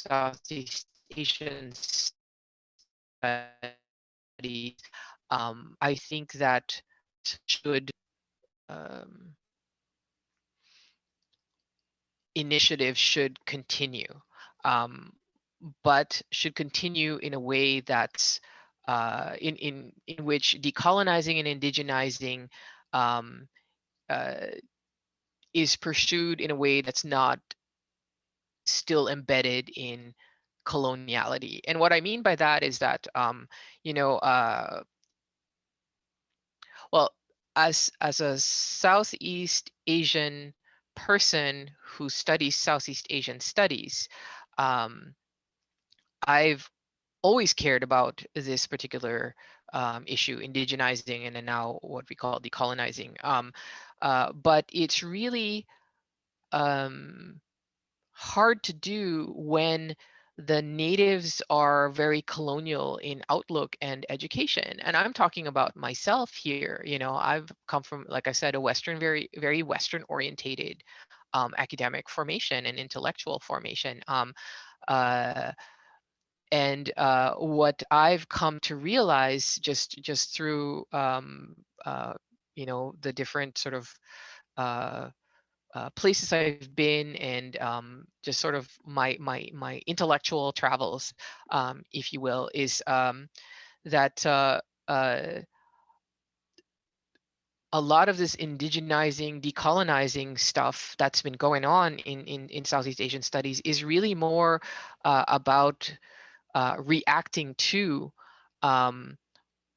Southeast Asian studies, I think that should initiative should continue, but should continue in a way that's in which decolonizing and indigenizing is pursued in a way that's not still embedded in coloniality. And what I mean by that is that, you know, well, as a Southeast Asian person who studies Southeast Asian studies, I've always cared about this particular issue, indigenizing, and then now what we call decolonizing. But it's really hard to do when the natives are very colonial in outlook and education. And I'm talking about myself here. You know, I've come from, like I said, a Western, very Western orientated academic formation and intellectual formation. And what I've come to realize just through you know, the different sort of places I've been, and just sort of my intellectual travels, if you will, is that a lot of this indigenizing, decolonizing stuff that's been going on in Southeast Asian studies is really more about reacting to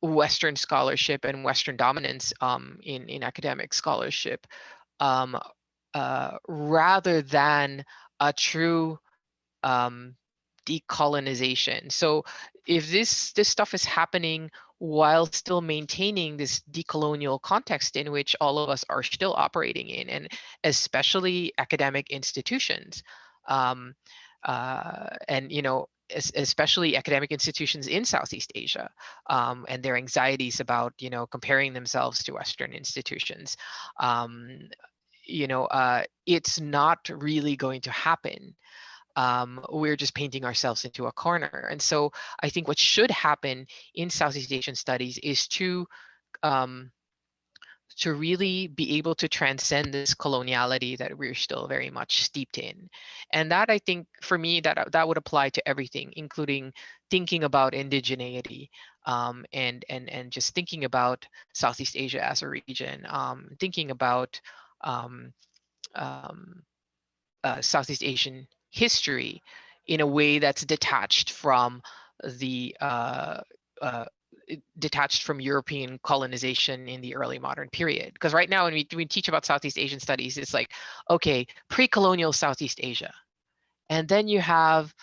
Western scholarship and Western dominance in academic scholarship, rather than a true decolonization. So if this stuff is happening while still maintaining this decolonial context in which all of us are still operating in, and especially academic institutions, and you know, especially academic institutions in Southeast Asia, and their anxieties about, you know, comparing themselves to Western institutions, you know, it's not really going to happen. We're just painting ourselves into a corner. And so I think what should happen in Southeast Asian studies is to really be able to transcend this coloniality that we're still very much steeped in. And that, I think, for me, that would apply to everything, including thinking about indigeneity, and just thinking about Southeast Asia as a region, thinking about Southeast Asian history in a way that's detached from the detached from European colonization in the early modern period. Because right now, when we teach about Southeast Asian studies, it's like, okay, pre-colonial Southeast Asia, and then you have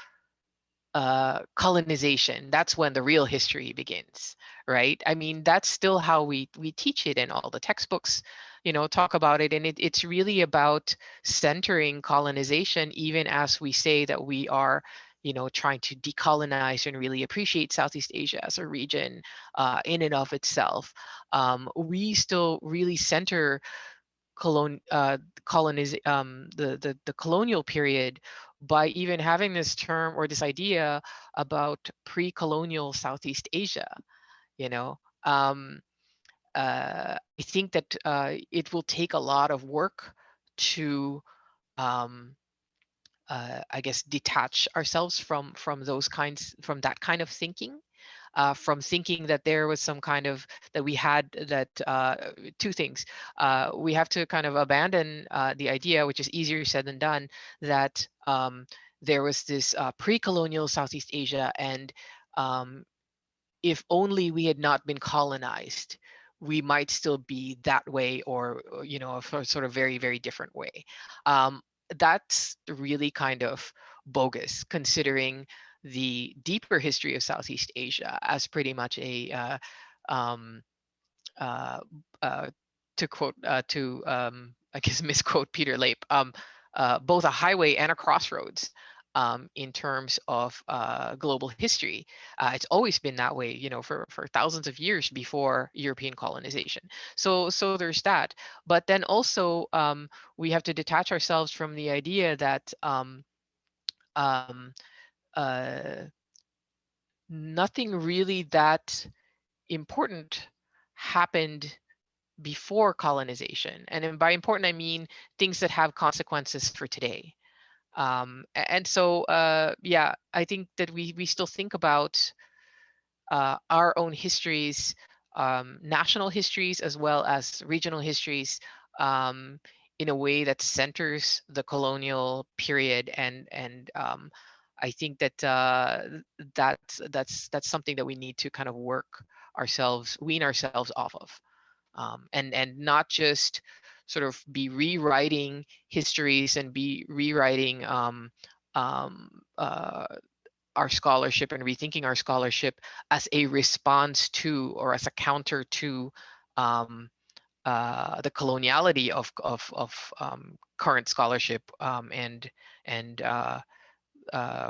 colonization. That's when the real history begins, right? I mean, that's still how we teach it, and all the textbooks, you know, talk about it. And it's really about centering colonization, even as we say that we are, you know, trying to decolonize and really appreciate Southeast Asia as a region in and of itself. We still really center the colonial period by even having this term or this idea about pre-colonial Southeast Asia. You know, I think that it will take a lot of work to I guess detach ourselves from that kind of thinking, from thinking that there was some kind of, that we had that two things. We have to kind of abandon the idea, which is easier said than done, that there was this pre-colonial Southeast Asia, and if only we had not been colonized, we might still be that way, or you know, a sort of very, very different way. That's really kind of bogus, considering the deeper history of Southeast Asia as pretty much a um, uh, to quote I guess misquote Peter Leip, both a highway and a crossroads in terms of global history. It's always been that way, you know, for thousands of years before European colonization. So there's that. But then also we have to detach ourselves from the idea that nothing really that important happened before colonization. And then by important, I mean things that have consequences for today. And so, yeah, I think that we still think about our own histories, national histories, as well as regional histories, um, in a way that centers the colonial period. And I think that that's something that we need to kind of wean ourselves off of, and not just sort of be rewriting histories and be rewriting um, uh, our scholarship and rethinking our scholarship as a response to, or as a counter to, um, the coloniality of current scholarship, and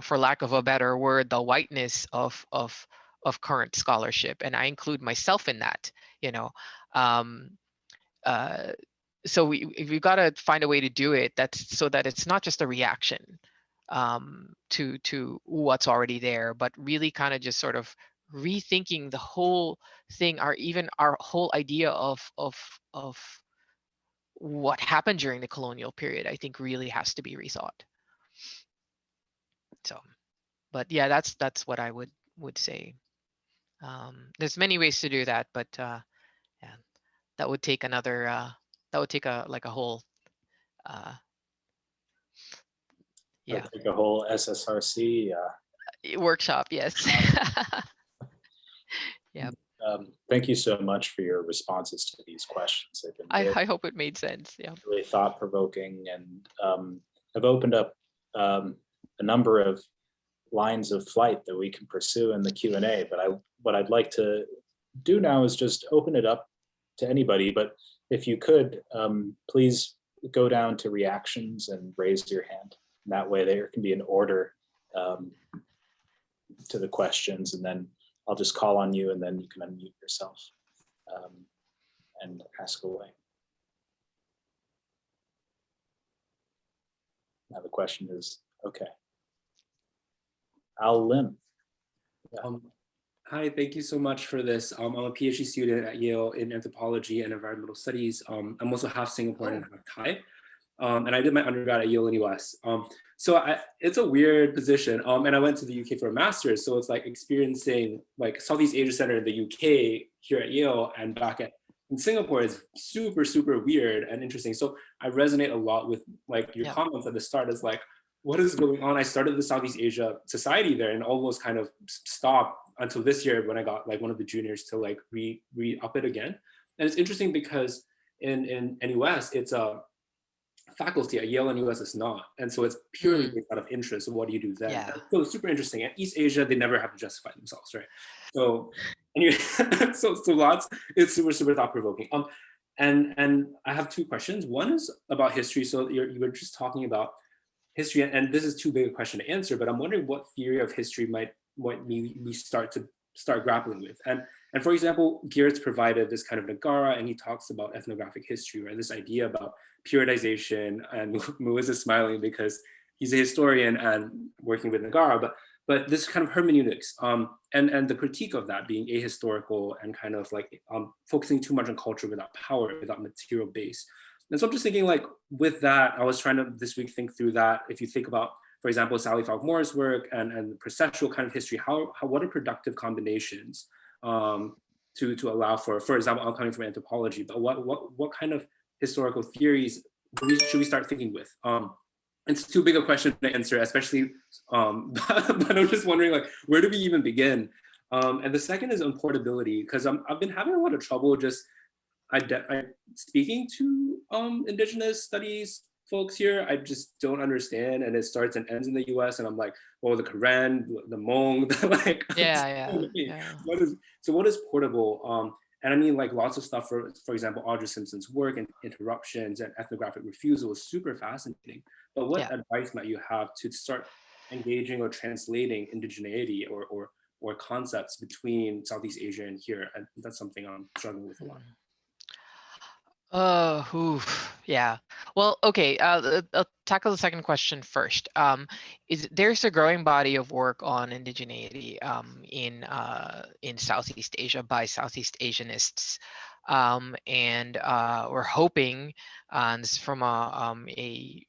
for lack of a better word, the whiteness of current scholarship, and I include myself in that. You know, um, uh, so we've got to find a way to do it that's so that it's not just a reaction, to what's already there, but really kind of just sort of rethinking the whole thing, or even our whole idea of what happened during the colonial period. I think really has to be rethought. So, but yeah, that's what I would say. There's many ways to do that, but yeah, that would take another that would take a whole uh, I'll yeah, take a whole SSRC. workshop. Yes. Yeah. Thank you so much for your responses to these questions. They've been really, I hope it made sense. Yeah. really thought-provoking, and have opened up a number of lines of flight that we can pursue in the Q&A. But what I'd like to do now is just open it up to anybody. But if you could, please go down to reactions and raise your hand. And that way there can be an order to the questions, and then I'll just call on you, and then you can unmute yourself and ask away. Now the question is, okay. Al Lim. Yeah. Hi, thank you so much for this. I'm a PhD student at Yale in anthropology and environmental studies. I'm also half Singaporean and half Thai. And I did my undergrad at Yale in the US. It's a weird position. And I went to the UK for a master's. So it's like experiencing like Southeast Asia Center in the UK here at Yale and back in Singapore is super, super weird and interesting. So I resonate a lot with like your comments at the start is like, what is going on? I started the Southeast Asia Society there and almost kind of stopped until this year when I got like one of the juniors to like re-up it again. And it's interesting because in US, it's a faculty at Yale and US is not. And so it's purely based out of interest. So what do you do then? Yeah. So it's super interesting. At East Asia, they never have to justify themselves, right? So anyway, so lots, it's super, super thought provoking. And I have two questions. One is about history. So you were just talking about history, and this is too big a question to answer, but I'm wondering what theory of history might we start grappling with. And for example, Geertz provided this kind of Nagara, and he talks about ethnographic history, right? This idea about periodization, and Muiz is smiling because he's a historian and working with Nagara, but this kind of hermeneutics, and the critique of that being ahistorical and kind of like focusing too much on culture without power, without material base. And so I'm just thinking like with that, I was trying to this week think through that. If you think about, for example, Sally Falk-Moore's work and the processual kind of history, what are productive combinations to allow for example, I'm coming from anthropology, but what kind of historical theories should we start thinking with? It's too big a question to answer, especially, but I'm just wondering like, where do we even begin? And the second is on portability, because I've been having a lot of trouble just speaking to indigenous studies folks here. I just don't understand, and it starts and ends in the US, and I'm like, oh, the Karen, the Hmong, like what is portable? And I mean like lots of stuff for example, Audra Simpson's work and interruptions and ethnographic refusal is super fascinating. But what advice might you have to start engaging or translating indigeneity or concepts between Southeast Asia and here? And that's something I'm struggling with a lot. Yeah. Well, okay. I'll tackle the second question first. There's a growing body of work on indigeneity in Southeast Asia by Southeast Asianists, and we're hoping, this is from a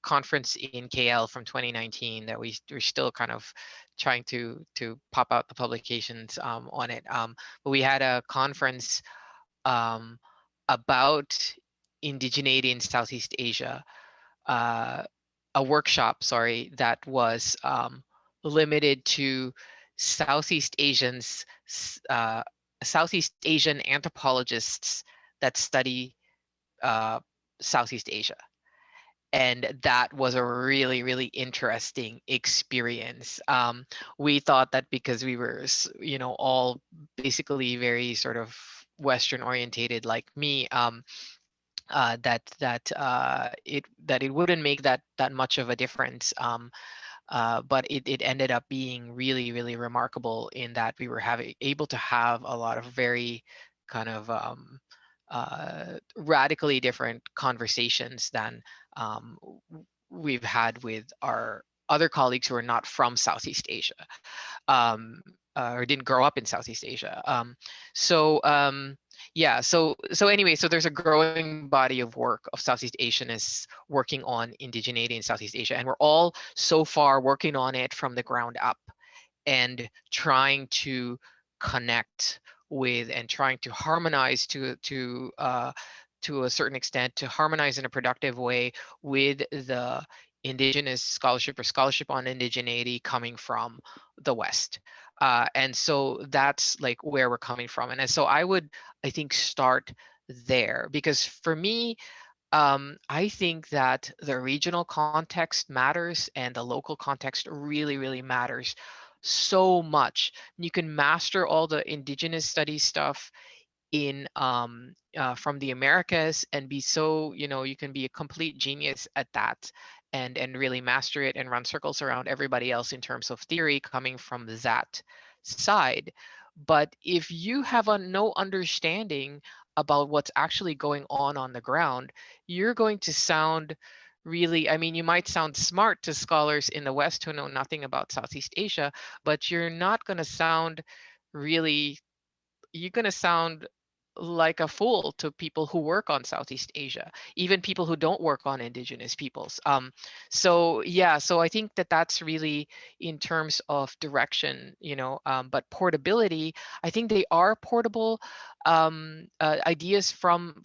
conference in KL from 2019, that we're still kind of trying to pop out the publications on it. But we had a conference um, about indigeneity in Southeast Asia, uh, a workshop, sorry, that was limited to Southeast Asians, uh, Southeast Asian anthropologists that study uh, Southeast Asia. And that was a really, really interesting experience. We thought that because we were, all basically very sort of Western orientated like me, that it wouldn't make that much of a difference. But it ended up being really, really remarkable in that we were able to have a lot of very kind of radically different conversations than we've had with our other colleagues who are not from Southeast Asia, or didn't grow up in Southeast Asia. Yeah, so anyway, so there's a growing body of work of Southeast Asianists working on indigeneity in Southeast Asia, and we're all so far working on it from the ground up and trying to connect with and trying to harmonize to a certain extent, to harmonize in a productive way with the indigenous scholarship or scholarship on indigeneity coming from the West. And so that's like where we're coming from. And so I think, start there, because for me, I think that the regional context matters and the local context really, really matters so much. You can master all the indigenous studies stuff from the Americas and be so, you can be a complete genius at that, and really master it and run circles around everybody else in terms of theory coming from that side. But if you have no understanding about what's actually going on the ground, you're going to sound really, I mean, you might sound smart to scholars in the West who know nothing about Southeast Asia, but you're going to sound like a fool to people who work on Southeast Asia, even people who don't work on indigenous peoples. So yeah, so I think that's really in terms of direction, but portability, I think they are portable. Ideas from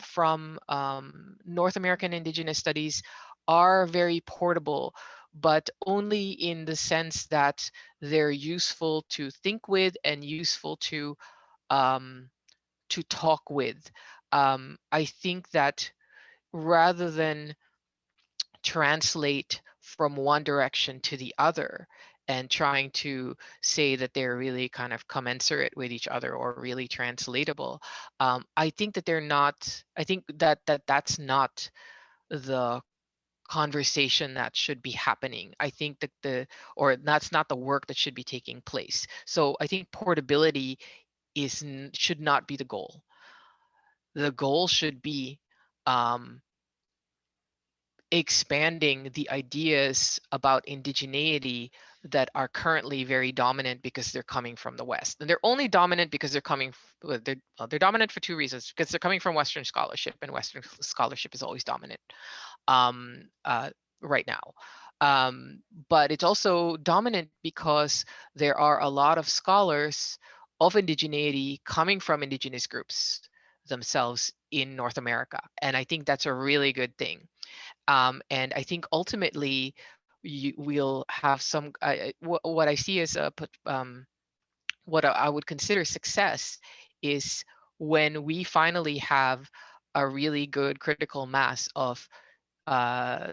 North American indigenous studies are very portable, but only in the sense that they're useful to think with and useful um, to talk with. I think that rather than translate from one direction to the other and trying to say that they're really kind of commensurate with each other or really translatable, I think that they're not. I think that's not the conversation that should be happening. I think that or that's not the work that should be taking place. So I think portability should not be the goal. The goal should be um, expanding the ideas about indigeneity that are currently very dominant because they're coming from the West. And they're only dominant because they're dominant for two reasons: because they're coming from Western scholarship, and Western scholarship is always dominant um, uh, right now. But it's also dominant because there are a lot of scholars of indigeneity coming from indigenous groups themselves in North America. And I think that's a really good thing. And I think ultimately we'll have what I see as what I would consider success is when we finally have a really good critical mass of uh,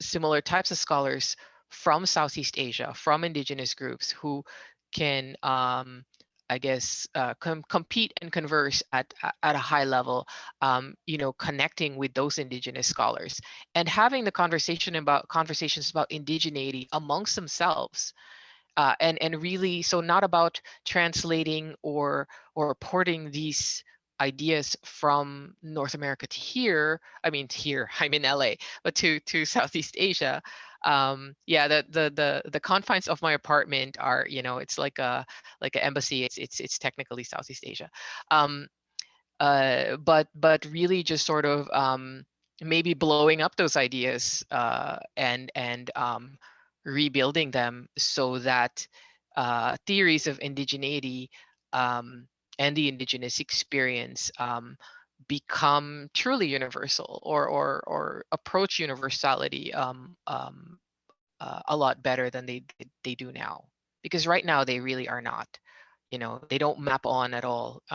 similar types of scholars from Southeast Asia, from indigenous groups who can, I guess, compete and converse at a high level, connecting with those indigenous scholars and having the conversations about indigeneity amongst themselves. And really, so not about translating or porting these ideas from North America to here, I mean to here, I'm in LA, but to Southeast Asia, yeah, the confines of my apartment are, it's like an embassy. It's technically Southeast Asia. But really just sort of maybe blowing up those ideas and rebuilding them so that theories of indigeneity and the indigenous experience become truly universal, or approach universality a lot better than they do now. Because right now they really are not. They don't map on at all.